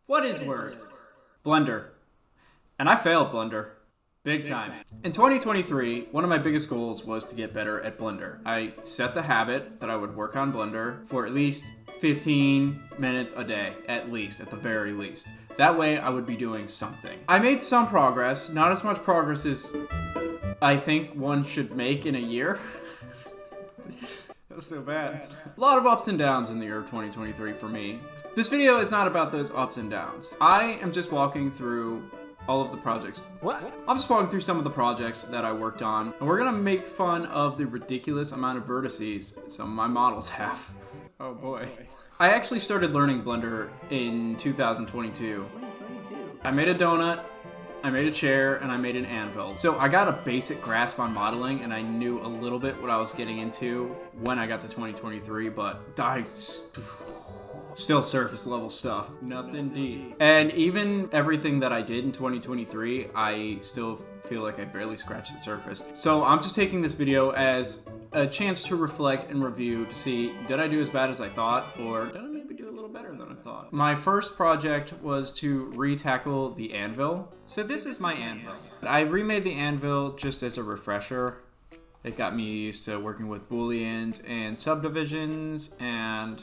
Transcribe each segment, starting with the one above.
What is Word? Blender. And I failed Blender. Big time. In 2023, one of my biggest goals was to get better at Blender. I set the habit that I would work on Blender for at least 15 minutes a day, at the very least. That way I would be doing something. I made some progress, not as much progress as I think one should make in a year. That's so bad. A lot of ups and downs in the year of 2023 for me. This video is not about those ups and downs. I am just walking through all of the projects. I'm just walking through some of the projects that I worked on, and we're gonna make fun of the ridiculous amount of vertices some of my models have. Oh boy. I actually started learning Blender in 2022. I made a donut, I made a chair, and I made an anvil. So I got a basic grasp on modeling, and I knew a little bit what I was getting into when I got to 2023, but still surface level stuff. Nothing deep. And even everything that I did in 2023, I still feel like I barely scratched the surface. So I'm just taking this video as a chance to reflect and review to see, did I do as bad as I thought, or did I maybe do a little better than I thought? My first project was to re-tackle the anvil. So this is my anvil. I remade the anvil just as a refresher. It got me used to working with booleans and subdivisions and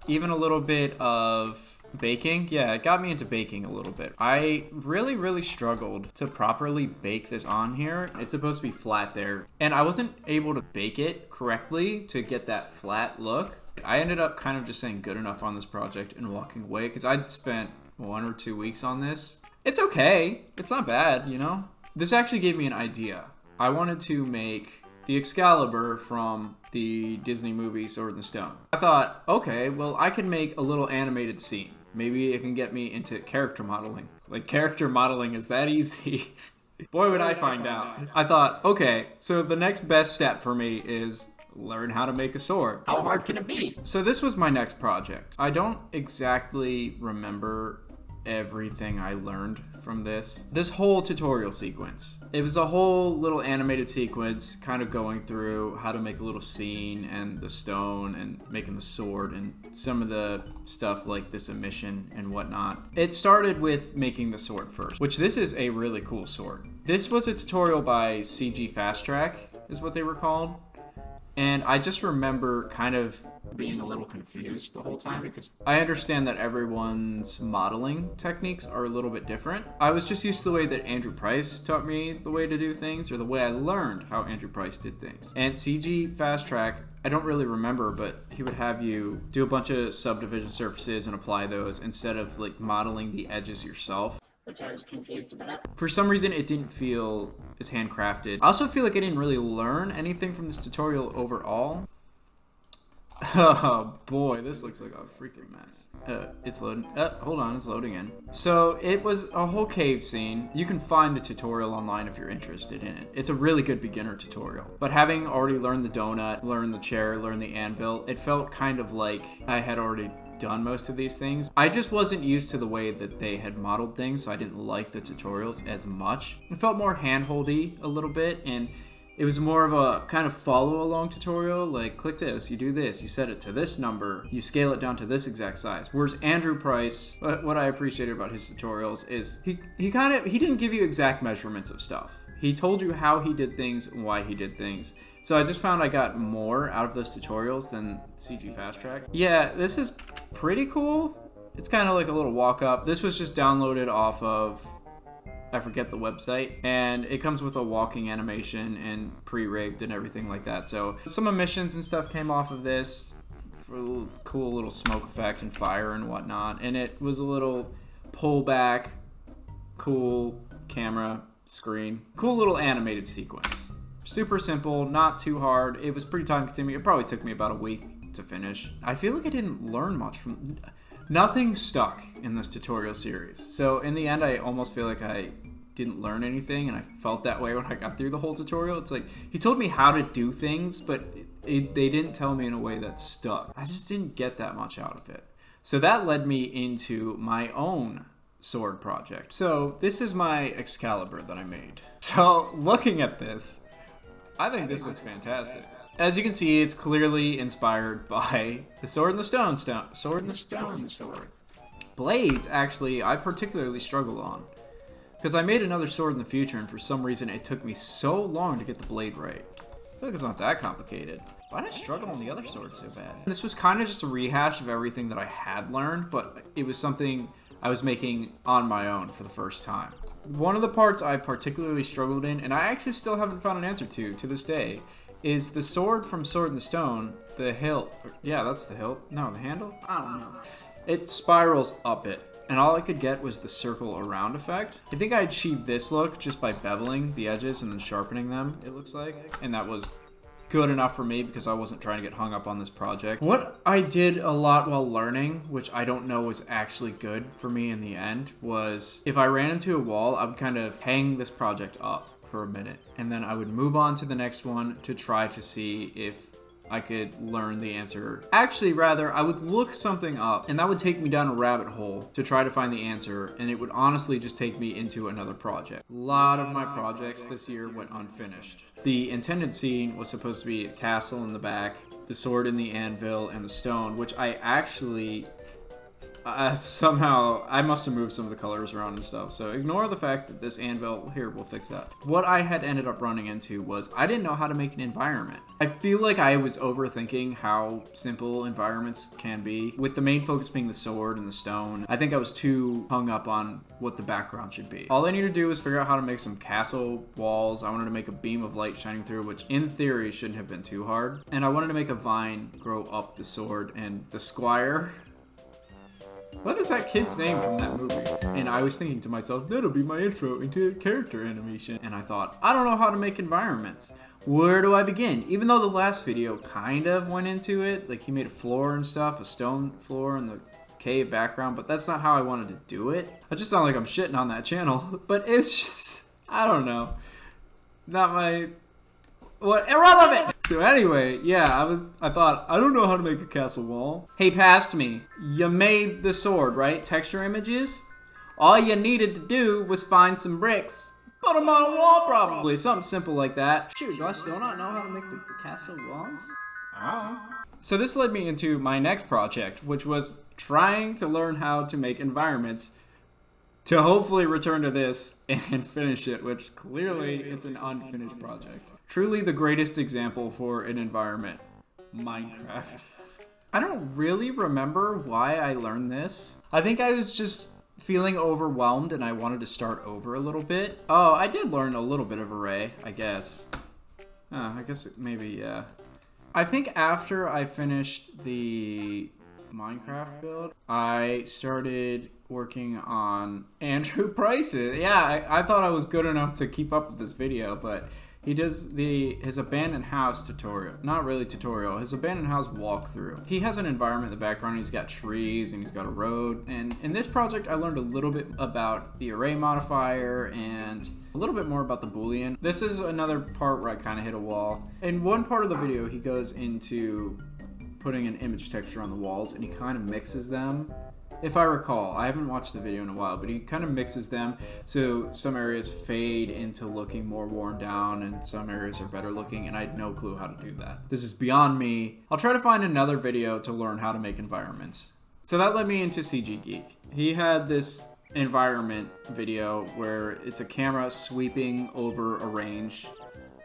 even a little bit of baking. Yeah, it got me into baking a little bit. I really struggled to properly bake this on here. It's supposed to be flat there, and I wasn't able to bake it correctly to get that flat look. I ended up kind of just saying good enough on this project and walking away because I'd spent 1 or 2 weeks on this. It's okay. It's not bad, you know? This actually gave me an idea. I wanted to make the Excalibur from the Disney movie Sword in the Stone. I thought, okay, well, I can make a little animated scene. Maybe it can get me into character modeling. Like, character modeling is that easy. Boy, would I find out. I thought, okay, so the next best step for me is learn how to make a sword. How hard can it be? So this was my next project. I don't exactly remember everything I learned from this whole tutorial sequence. It was a whole little animated sequence kind of going through how to make a little scene and the stone and making the sword and some of the stuff like this emission and whatnot. It started with making the sword first, which this is a really cool sword. This was a tutorial by Fastrack is what they were called. And I just remember kind of Being a little confused the whole time because I understand that everyone's modeling techniques are a little bit different. I was just used to the way that Andrew Price taught me the way to do things, or the way I learned how Andrew Price did things. And Fastrack, I don't really remember, but he would have you do a bunch of subdivision surfaces and apply those instead of like modeling the edges yourself. which I was confused about. For some reason, it didn't feel as handcrafted. I also feel like I didn't really learn anything from this tutorial overall. Oh boy, this looks like a freaking mess. It's loading. Hold on, it's loading in. So it was a whole cave scene. You can find the tutorial online if you're interested in it. It's a really good beginner tutorial. But having already learned the donut, learned the chair, learned the anvil, it felt kind of like I had already done most of these things. I just wasn't used to the way that they had modeled things, so I didn't like the tutorials as much. It felt more hand-holdy a little bit, and it was more of a kind of follow-along tutorial, like click this, you do this, you set it to this number, you scale it down to this exact size. Whereas Andrew Price, what I appreciated about his tutorials is he didn't give you exact measurements of stuff. He told you how he did things and why he did things. So I just found I got more out of those tutorials than Fastrack. Yeah, this is pretty cool. It's kind of like a little walk-up. This was just downloaded off of, I forget the website, and it comes with a walking animation and pre-rigged and everything like that. So some emissions and stuff came off of this for a little cool little smoke effect and fire and whatnot. And it was a little pullback, cool camera screen, cool little animated sequence. Super simple, not too hard. It was pretty time consuming. It probably took me about a week to finish. I feel like I didn't learn much from... Nothing stuck in this tutorial series. So in the end, I almost feel like I didn't learn anything, and I felt that way when I got through the whole tutorial. It's like, he told me how to do things, but they didn't tell me in a way that stuck. I just didn't get that much out of it. So that led me into my own sword project. So this is my Excalibur that I made. So looking at this, I think this looks fantastic. As you can see, it's clearly inspired by the Sword in the Stone sword. Blades, actually, I particularly struggled on. Because I made another sword in the future, and for some reason it took me so long to get the blade right. I feel like it's not that complicated. Why did I struggle on the other sword so bad? This was kind of just a rehash of everything that I had learned, but it was something I was making on my own for the first time. One of the parts I particularly struggled in, and I actually still haven't found an answer to this day, is the sword from Sword in the Stone, the hilt. Yeah, that's the hilt. No, the handle? I don't know. It spirals up it, and all I could get was the circle around effect. I think I achieved this look just by beveling the edges and then sharpening them, it looks like. And that was good enough for me because I wasn't trying to get hung up on this project. What I did a lot while learning, which I don't know was actually good for me in the end, was if I ran into a wall, I would kind of hang this project up for a minute, and then I would move on to the next one to try to see if I could learn the answer. Actually, rather, I would look something up, and that would take me down a rabbit hole to try to find the answer, and it would honestly just take me into another project. A lot of my projects this year went unfinished. The intended scene was supposed to be a castle in the back, the sword in the anvil, and the stone, which I actually somehow, I must have moved some of the colors around and stuff, so ignore the fact that this anvil, here, we'll fix that. What I had ended up running into was I didn't know how to make an environment. I feel like I was overthinking how simple environments can be, with the main focus being the sword and the stone. I think I was too hung up on what the background should be. All I needed to do was figure out how to make some castle walls. I wanted to make a beam of light shining through, which in theory shouldn't have been too hard. And I wanted to make a vine grow up the sword, and the squire. What is that kid's name from that movie? And I was thinking to myself, that'll be my intro into character animation. And I thought, I don't know how to make environments. Where do I begin? Even though the last video kind of went into it, like he made a floor and stuff, a stone floor and the cave background, but that's not how I wanted to do it. I just sound like I'm shitting on that channel, but it's just, I don't know. Not my, what, irrelevant! So anyway, yeah, I thought, I don't know how to make a castle wall. Hey, past me, you made the sword, right? Texture images? All you needed to do was find some bricks. Put them on a wall, probably. Something simple like that. Shoot, do I still not know how to make the castle walls? Oh. So this led me into my next project, which was trying to learn how to make environments to hopefully return to this and finish it, which clearly it's an unfinished project. Truly the greatest example for an environment, Minecraft. I don't really remember why I learned this. I think I was just feeling overwhelmed and I wanted to start over a little bit. Oh, I did learn a little bit of array, I guess. I guess maybe, yeah. I think after I finished the Minecraft build, I started working on Andrew Price's. Yeah, I thought I was good enough to keep up with this video, but he does his abandoned house tutorial. Not really tutorial, his abandoned house walkthrough. He has an environment in the background, he's got trees and he's got a road. And in this project, I learned a little bit about the array modifier and a little bit more about the Boolean. This is another part where I kind of hit a wall. In one part of the video, he goes into putting an image texture on the walls and he kind of mixes them. If I recall, I haven't watched the video in a while, but he kind of mixes them so some areas fade into looking more worn down and some areas are better looking, and I had no clue how to do that. This is beyond me. I'll try to find another video to learn how to make environments. So that led me into CG Geek. He had this environment video where it's a camera sweeping over a range.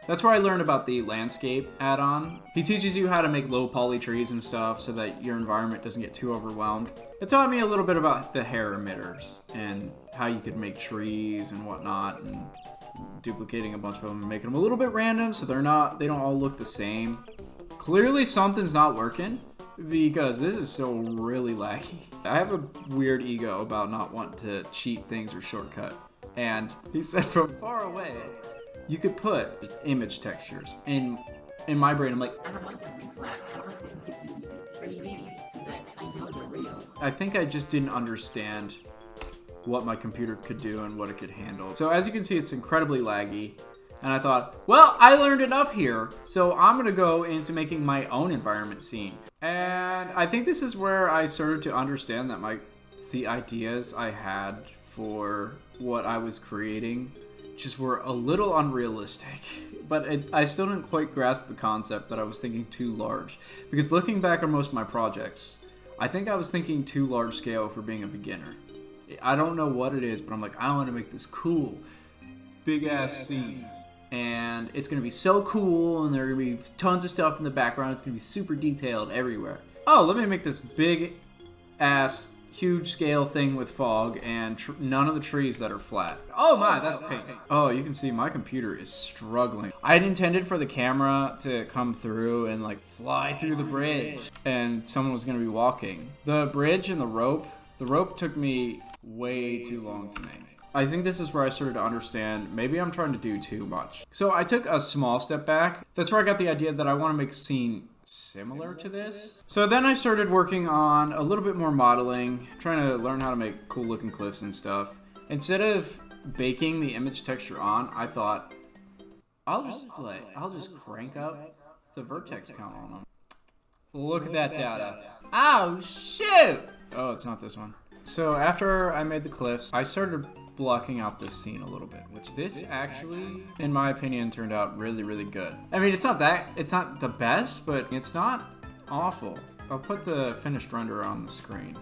That's where I learned about the landscape add-on. He teaches you how to make low poly trees and stuff so that your environment doesn't get too overwhelmed. It taught me a little bit about the hair emitters and how you could make trees and whatnot, and duplicating a bunch of them and making them a little bit random so they don't all look the same. Clearly something's not working because this is still really laggy. I have a weird ego about not wanting to cheat things or shortcut. And he said from far away, you could put just image textures. In my brain, I'm like, I don't want them to be flat. I don't want them to be pretty baby so that I know they're real. I think I just didn't understand what my computer could do and what it could handle. So as you can see, it's incredibly laggy. And I thought, well, I learned enough here, so I'm gonna go into making my own environment scene. And I think this is where I started to understand that the ideas I had for what I was creating just were a little unrealistic. But I still didn't quite grasp the concept that I was thinking too large. Because looking back on most of my projects, I think I was thinking too large scale for being a beginner. I don't know what it is, but I'm like, I want to make this cool, big ass scene. And it's going to be so cool, and there are going to be tons of stuff in the background. It's going to be super detailed everywhere. Oh, let me make this big ass, huge scale thing with fog and none of the trees that are flat. Oh my, that's pink. Oh, you can see my computer is struggling. I had intended for the camera to come through and like fly through the bridge, and someone was going to be walking. The bridge and the rope took me way too long to make. I think this is where I started to understand maybe I'm trying to do too much. So I took a small step back. That's where I got the idea that I want to make a scene similar to this. So then I started working on a little bit more modeling, trying to learn how to make cool looking cliffs and stuff. Instead of baking the image texture on, I thought I'll just crank up the vertex count on them. Look at that data. Oh shoot! Oh, it's not this one. So after I made the cliffs, I started blocking out this scene a little bit, which this actually, in my opinion, turned out really, really good. I mean, it's not the best, but it's not awful. I'll put the finished render on the screen.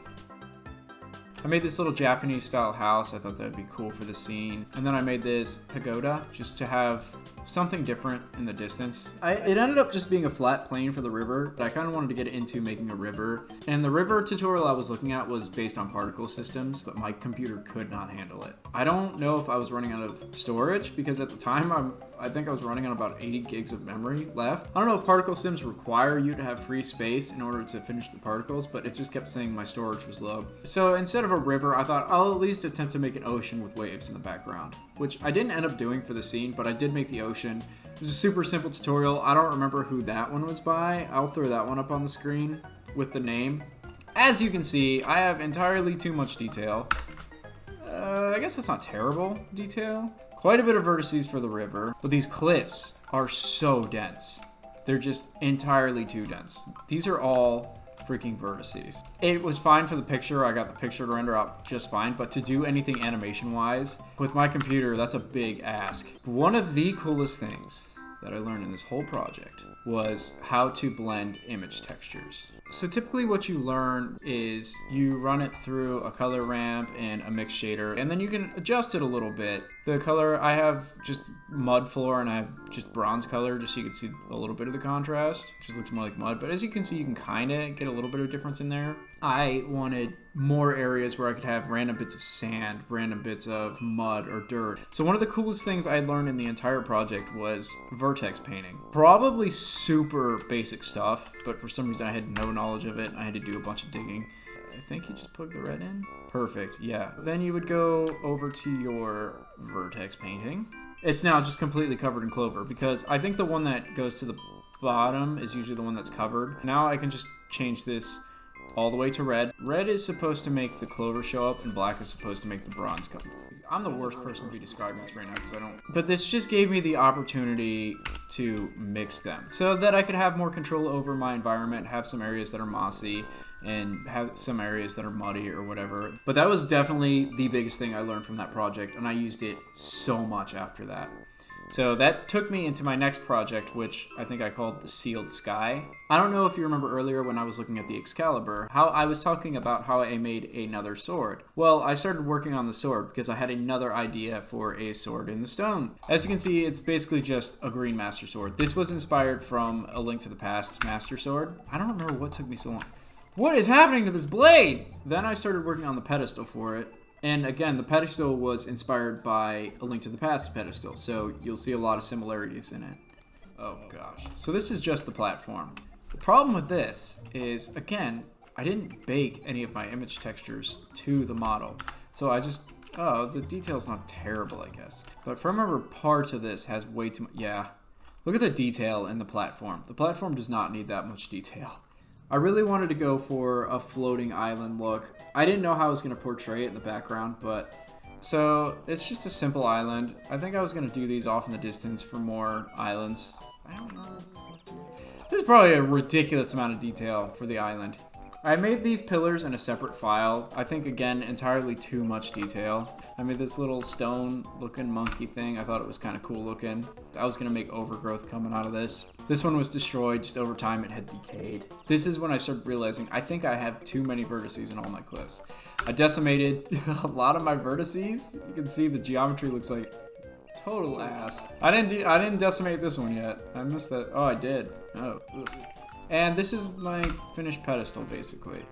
I made this little Japanese style house. I thought that'd be cool for the scene. And then I made this pagoda just to have something different in the distance. It ended up just being a flat plane for the river, but I kind of wanted to get into making a river. And the river tutorial I was looking at was based on particle systems, but my computer could not handle it. I don't know if I was running out of storage, because at the time I think I was running on about 80 gigs of memory left. I don't know if particle sims require you to have free space in order to finish the particles, but it just kept saying my storage was low. So instead of a river, I thought I'll at least attempt to make an ocean with waves in the background, which I didn't end up doing for the scene, but I did make the ocean. It was a super simple tutorial. I don't remember who that one was by. I'll throw that one up on the screen with the name. As you can see, I have entirely too much detail. I guess that's not terrible detail. Quite a bit of vertices for the river, but these cliffs are so dense. They're just entirely too dense. These are all freaking vertices. It was fine for the picture. I got the picture to render out just fine, but to do anything animation wise with my computer, that's a big ask. One of the coolest things that I learned in this whole project was how to blend image textures. So typically what you learn is you run it through a color ramp and a mix shader, and then you can adjust it a little bit. The color, I have just mud floor and I have just bronze color just so you can see a little bit of the contrast. It just looks more like mud, but as you can see, you can kind of get a little bit of difference in there. I wanted more areas where I could have random bits of sand, random bits of mud or dirt. So one of the coolest things I learned in the entire project was vertex painting. Probably super basic stuff, but for some reason I had no knowledge of it. I had to do a bunch of digging. I think you just plug the red in. Perfect, yeah. Then you would go over to your vertex painting. It's now just completely covered in clover because I think the one that goes to the bottom is usually the one that's covered. Now I can just change this all the way to red. Red is supposed to make the clover show up and black is supposed to make the bronze come. I'm the worst person to be describing this right now because I don't. But this just gave me the opportunity to mix them so that I could have more control over my environment, have some areas that are mossy and have some areas that are muddy or whatever. But that was definitely the biggest thing I learned from that project, and I used it so much after that. So that took me into my next project, which I think I called the Sealed Sky. I don't know if you remember earlier when I was looking at the Excalibur, how I was talking about how I made another sword. Well, I started working on the sword because I had another idea for a sword in the stone. As you can see, it's basically just a green master sword. This was inspired from A Link to the Past master sword. I don't remember what took me so long. What is happening to this blade? Then I started working on the pedestal for it. And again, the pedestal was inspired by A Link to the Past pedestal, so you'll see a lot of similarities in it. Oh gosh. So this is just the platform. The problem with this is, again, I didn't bake any of my image textures to the model. So I just, the detail's not terrible, I guess. But if I remember, parts of this has way too much, yeah. Look at the detail in the platform. The platform does not need that much detail. I really wanted to go for a floating island look. I didn't know how I was going to portray it in the background, but so it's just a simple island. I think I was going to do these off in the distance for more islands. I don't know. This is probably a ridiculous amount of detail for the island. I made these pillars in a separate file. I think, again, entirely too much detail. I made this little stone-looking monkey thing. I thought it was kind of cool looking. I was going to make overgrowth coming out of this. This one was destroyed. Just over time, it had decayed. This is when I started realizing I think I have too many vertices in all my cliffs. I decimated a lot of my vertices. You can see the geometry looks like total ass. I didn't decimate this one yet. I missed that. Oh, I did. Oh, oof. And this is my finished pedestal, basically.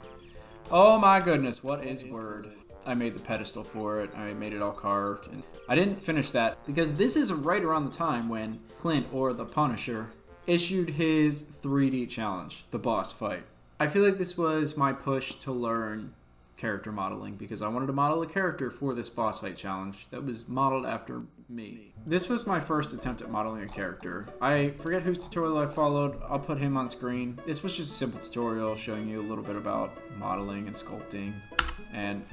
Oh my goodness, what is word? I made the pedestal for it. I made it all carved. And I didn't finish that because this is right around the time when Clint, or the Punisher, issued his 3D challenge, the boss fight. I feel like this was my push to learn character modeling because I wanted to model a character for this boss fight challenge that was modeled after me. This was my first attempt at modeling a character. I forget whose tutorial I followed. I'll put him on screen. This was just a simple tutorial showing you a little bit about modeling and sculpting. And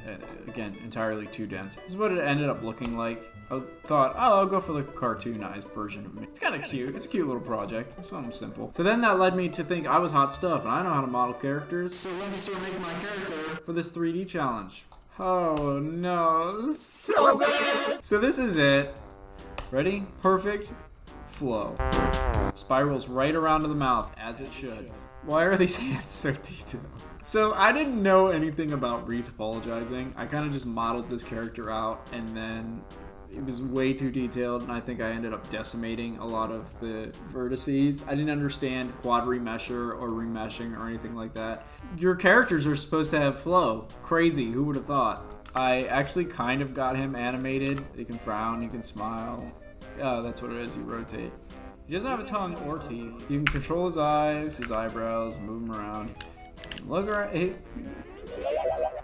again, entirely too dense. This is what it ended up looking like. I thought, oh, I'll go for the cartoonized version of me. It's kind of cute. It's a cute little project. It's something simple. So then that led me to think I was hot stuff and I know how to model characters. So let me start making my character for this 3D challenge. Oh no, so bad. So this is it. Ready? Perfect flow. Spirals right around to the mouth as it should. Why are these hands so detailed? So I didn't know anything about retopologizing. I kind of just modeled this character out and then it was way too detailed and I think I ended up decimating a lot of the vertices. I didn't understand quad remesher or remeshing or anything like that. Your characters are supposed to have flow. Crazy, who would have thought? I actually kind of got him animated. He can frown, he can smile. Oh, that's what it is, you rotate. He doesn't have a tongue or teeth. You can control his eyes, his eyebrows, move him around. Look around. Hey.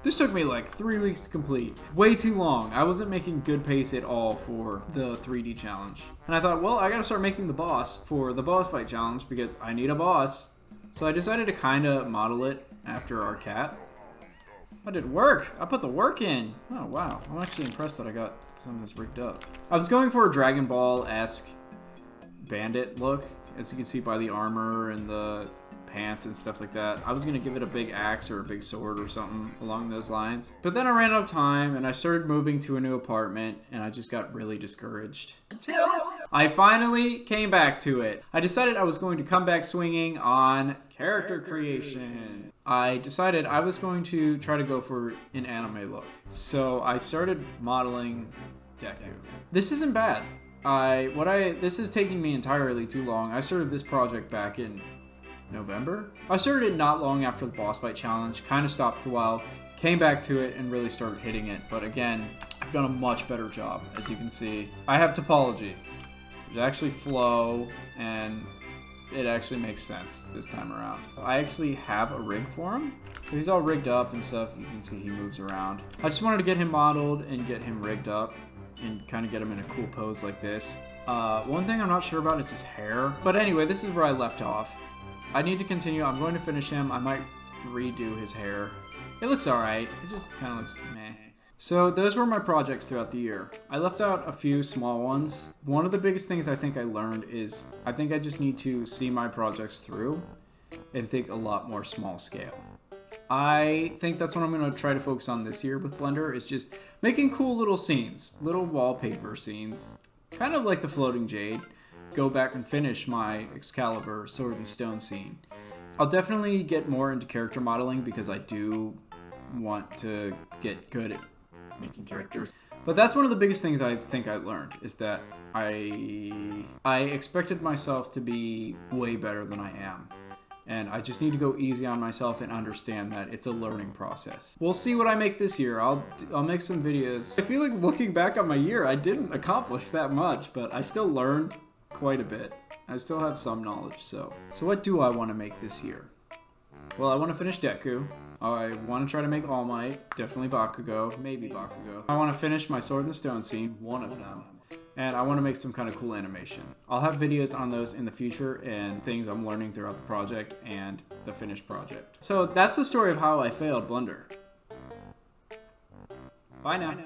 This took me like 3 weeks to complete. Way too long. I wasn't making good pace at all for the 3D challenge. And I thought, well, I gotta start making the boss for the boss fight challenge because I need a boss. So I decided to kind of model it after our cat. I did work. I put the work in. Oh, wow. I'm actually impressed that I got some of this rigged up. I was going for a Dragon Ball-esque bandit look, as you can see by the armor and the pants and stuff like that. I was gonna give it a big axe or a big sword or something along those lines. But then I ran out of time and I started moving to a new apartment and I just got really discouraged. Until I finally came back to it. I decided I was going to come back swinging on character creation. I decided I was going to try to go for an anime look. So I started modeling Deku. This isn't bad. This is taking me entirely too long. I started this project back in November. I started it not long after the boss fight challenge, kind of stopped for a while, came back to it and really started hitting it. But again, I've done a much better job, as you can see. I have topology. There's actually flow and it actually makes sense this time around. I actually have a rig for him. So he's all rigged up and stuff. You can see he moves around. I just wanted to get him modeled and get him rigged up and kind of get him in a cool pose like this. One thing I'm not sure about is his hair. But anyway, this is where I left off. I need to continue. I'm going to finish him. I might redo his hair. It looks alright. It just kind of looks meh. So those were my projects throughout the year. I left out a few small ones. One of the biggest things I think I learned is I think I just need to see my projects through and think a lot more small scale. I think that's what I'm going to try to focus on this year with Blender is just making cool little scenes, little wallpaper scenes, kind of like the Floating Jade. Go back and finish my Excalibur Sword and Stone scene. I'll definitely get more into character modeling because I do want to get good at making characters. But that's one of the biggest things I think I learned is that I expected myself to be way better than I am. And I just need to go easy on myself and understand that it's a learning process. We'll see what I make this year. I'll make some videos. I feel like looking back on my year, I didn't accomplish that much, but I still learned quite a bit. I still have some knowledge, so what do I want to make this year? Well, I want to finish Deku. I want to try to make All Might, definitely Bakugo, maybe Bakugo. I want to finish my Sword in the Stone scene, one of them. And I want to make some kind of cool animation. I'll have videos on those in the future and things I'm learning throughout the project and the finished project. So that's the story of how I failed Blender. Bye now.